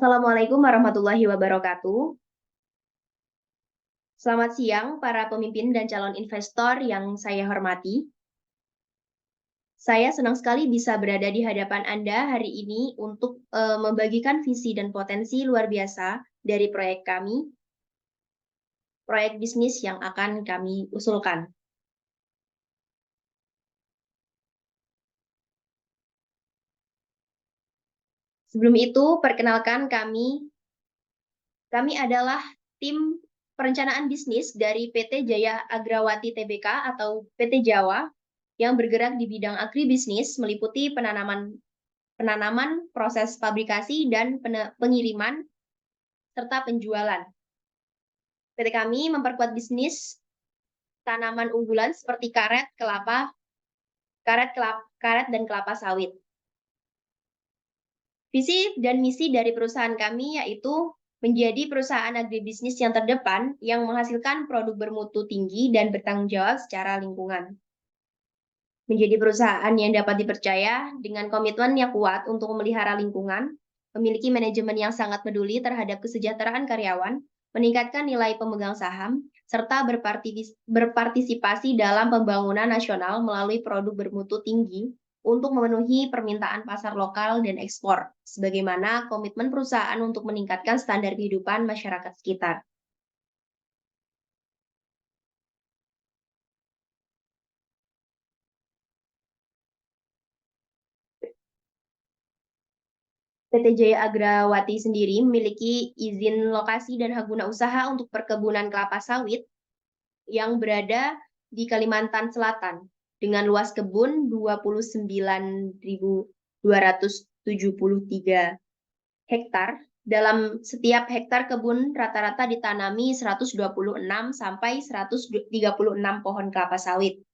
Assalamualaikum warahmatullahi wabarakatuh. Selamat siang para pemimpin dan calon investor yang saya hormati. Saya senang sekali bisa berada di hadapan Anda hari ini untuk membagikan visi dan potensi luar biasa dari proyek kami, proyek bisnis yang akan kami usulkan. Sebelum itu, perkenalkan kami adalah tim perencanaan bisnis dari PT Jaya Agrawati Tbk atau PT Jawa yang bergerak di bidang agribisnis meliputi penanaman, proses fabrikasi, dan pengiriman, serta penjualan. PT kami memperkuat bisnis tanaman unggulan seperti karet, dan kelapa sawit. Visi dan misi dari perusahaan kami yaitu menjadi perusahaan agribisnis yang terdepan yang menghasilkan produk bermutu tinggi dan bertanggung jawab secara lingkungan. Menjadi perusahaan yang dapat dipercaya dengan komitmen yang kuat untuk memelihara lingkungan, memiliki manajemen yang sangat peduli terhadap kesejahteraan karyawan, meningkatkan nilai pemegang saham, serta berpartisipasi dalam pembangunan nasional melalui produk bermutu tinggi untuk memenuhi permintaan pasar lokal dan ekspor, sebagaimana komitmen perusahaan untuk meningkatkan standar kehidupan masyarakat sekitar. PT Jaya Agrawati sendiri memiliki izin lokasi dan hak guna usaha untuk perkebunan kelapa sawit yang berada di Kalimantan Selatan dengan luas kebun 29.273 hektar. Dalam setiap hektar kebun rata-rata ditanami 126 sampai 136 pohon kelapa sawit.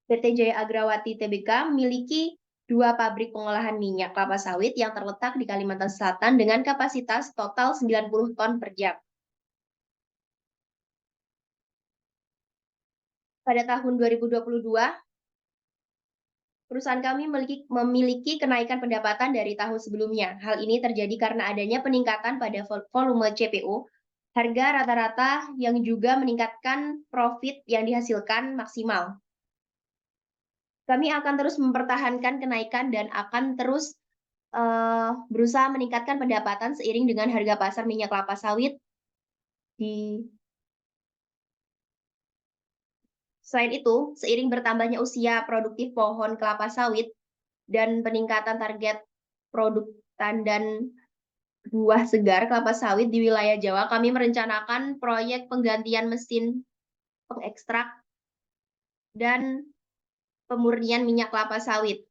PT Jaya Agrawati Tbk memiliki 2 pabrik pengolahan minyak kelapa sawit yang terletak di Kalimantan Selatan dengan kapasitas total 90 ton per jam. Pada tahun 2022, perusahaan kami memiliki kenaikan pendapatan dari tahun sebelumnya. Hal ini terjadi karena adanya peningkatan pada volume CPO, harga rata-rata yang juga meningkatkan profit yang dihasilkan maksimal. Kami akan terus mempertahankan kenaikan dan akan terus berusaha meningkatkan pendapatan seiring dengan harga pasar minyak kelapa sawit di Selain itu, seiring bertambahnya usia produktif pohon kelapa sawit dan peningkatan target produk tandan buah segar kelapa sawit di wilayah Jawa, kami merencanakan proyek penggantian mesin pengekstrak dan pemurnian minyak kelapa sawit.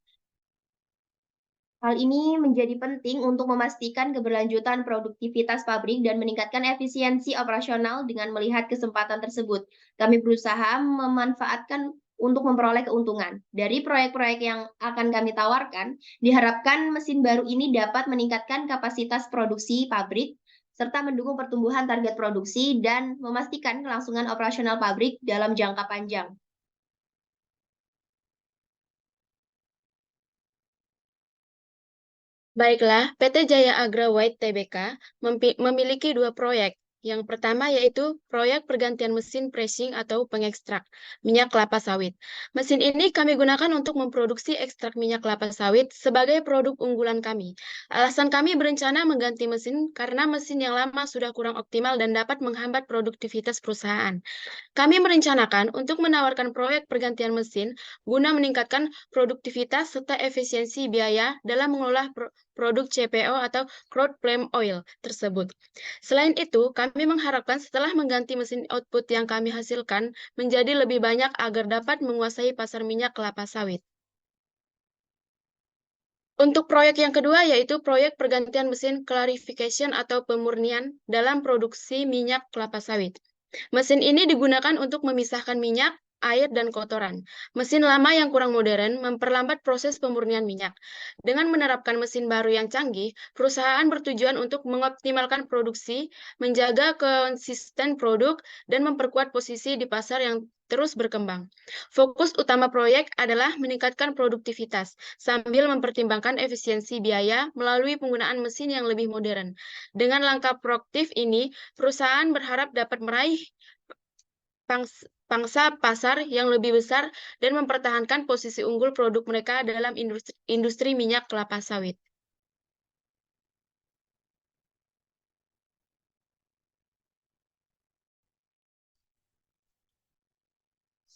Hal ini menjadi penting untuk memastikan keberlanjutan produktivitas pabrik dan meningkatkan efisiensi operasional. Dengan melihat kesempatan tersebut, kami berusaha memanfaatkan untuk memperoleh keuntungan. Dari proyek-proyek yang akan kami tawarkan, diharapkan mesin baru ini dapat meningkatkan kapasitas produksi pabrik, serta mendukung pertumbuhan target produksi dan memastikan kelangsungan operasional pabrik dalam jangka panjang. Baiklah, PT Jaya Agrawati Tbk memiliki 2 proyek. Yang pertama yaitu proyek pergantian mesin pressing atau pengekstrak minyak kelapa sawit. Mesin ini kami gunakan untuk memproduksi ekstrak minyak kelapa sawit sebagai produk unggulan kami. Alasan kami berencana mengganti mesin karena mesin yang lama sudah kurang optimal dan dapat menghambat produktivitas perusahaan. Kami merencanakan untuk menawarkan proyek pergantian mesin guna meningkatkan produktivitas serta efisiensi biaya dalam mengolah produk CPO atau crude palm oil tersebut. Selain itu, kami mengharapkan setelah mengganti mesin output yang kami hasilkan menjadi lebih banyak agar dapat menguasai pasar minyak kelapa sawit. Untuk proyek yang kedua yaitu proyek pergantian mesin clarification atau pemurnian dalam produksi minyak kelapa sawit. Mesin ini digunakan untuk memisahkan minyak, air, dan kotoran. Mesin lama yang kurang modern memperlambat proses pemurnian minyak. Dengan menerapkan mesin baru yang canggih, perusahaan bertujuan untuk mengoptimalkan produksi, menjaga konsisten produk, dan memperkuat posisi di pasar yang terus berkembang. Fokus utama proyek adalah meningkatkan produktivitas sambil mempertimbangkan efisiensi biaya melalui penggunaan mesin yang lebih modern. Dengan langkah proaktif ini, perusahaan berharap dapat meraih pangsa pasar yang lebih besar dan mempertahankan posisi unggul produk mereka dalam industri minyak kelapa sawit.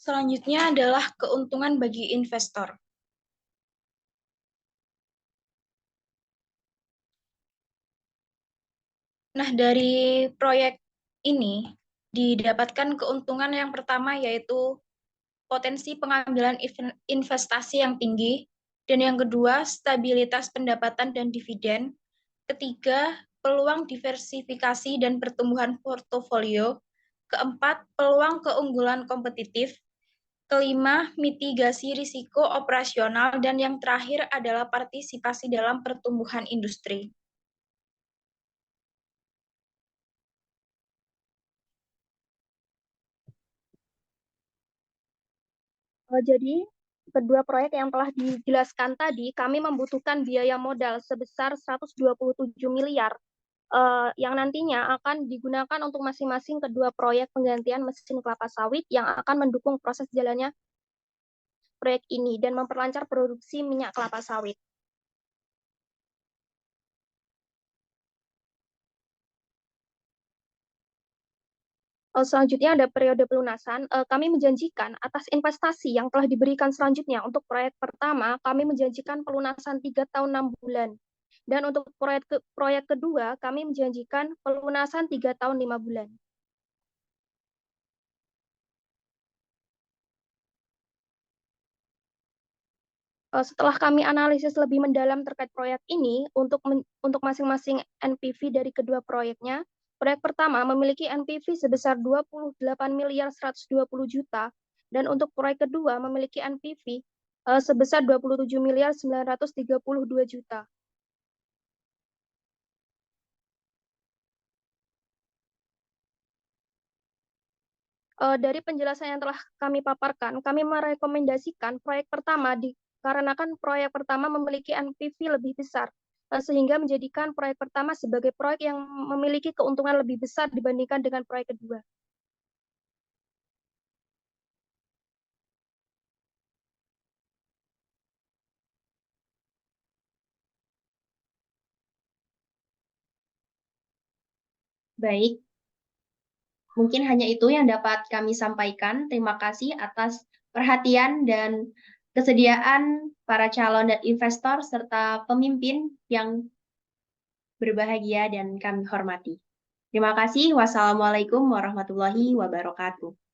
Selanjutnya adalah keuntungan bagi investor. Nah, dari proyek ini didapatkan keuntungan yang pertama yaitu potensi pengambilan investasi yang tinggi, dan yang kedua stabilitas pendapatan dan dividen, ketiga peluang diversifikasi dan pertumbuhan portofolio, keempat peluang keunggulan kompetitif, kelima mitigasi risiko operasional, dan yang terakhir adalah partisipasi dalam pertumbuhan industri. Jadi, kedua proyek yang telah dijelaskan tadi, kami membutuhkan biaya modal sebesar 127 miliar yang nantinya akan digunakan untuk masing-masing kedua proyek penggantian mesin kelapa sawit yang akan mendukung proses jalannya proyek ini dan memperlancar produksi minyak kelapa sawit. Selanjutnya ada periode pelunasan. Kami menjanjikan atas investasi yang telah diberikan selanjutnya untuk proyek pertama, kami menjanjikan pelunasan 3 tahun 6 bulan. Dan untuk proyek kedua, kami menjanjikan pelunasan 3 tahun 5 bulan. Setelah kami analisis lebih mendalam terkait proyek ini, untuk masing-masing NPV dari kedua proyeknya, proyek pertama memiliki NPV sebesar 28 miliar 120 juta, dan untuk proyek kedua memiliki NPV sebesar 27 miliar 932 juta. Dari penjelasan yang telah kami paparkan, kami merekomendasikan proyek pertama dikarenakan proyek pertama memiliki NPV lebih besar, sehingga menjadikan proyek pertama sebagai proyek yang memiliki keuntungan lebih besar dibandingkan dengan proyek kedua. Baik, mungkin hanya itu yang dapat kami sampaikan. Terima kasih atas perhatian dan kesediaan para calon dan investor serta pemimpin yang berbahagia dan kami hormati. Terima kasih. Wassalamualaikum warahmatullahi wabarakatuh.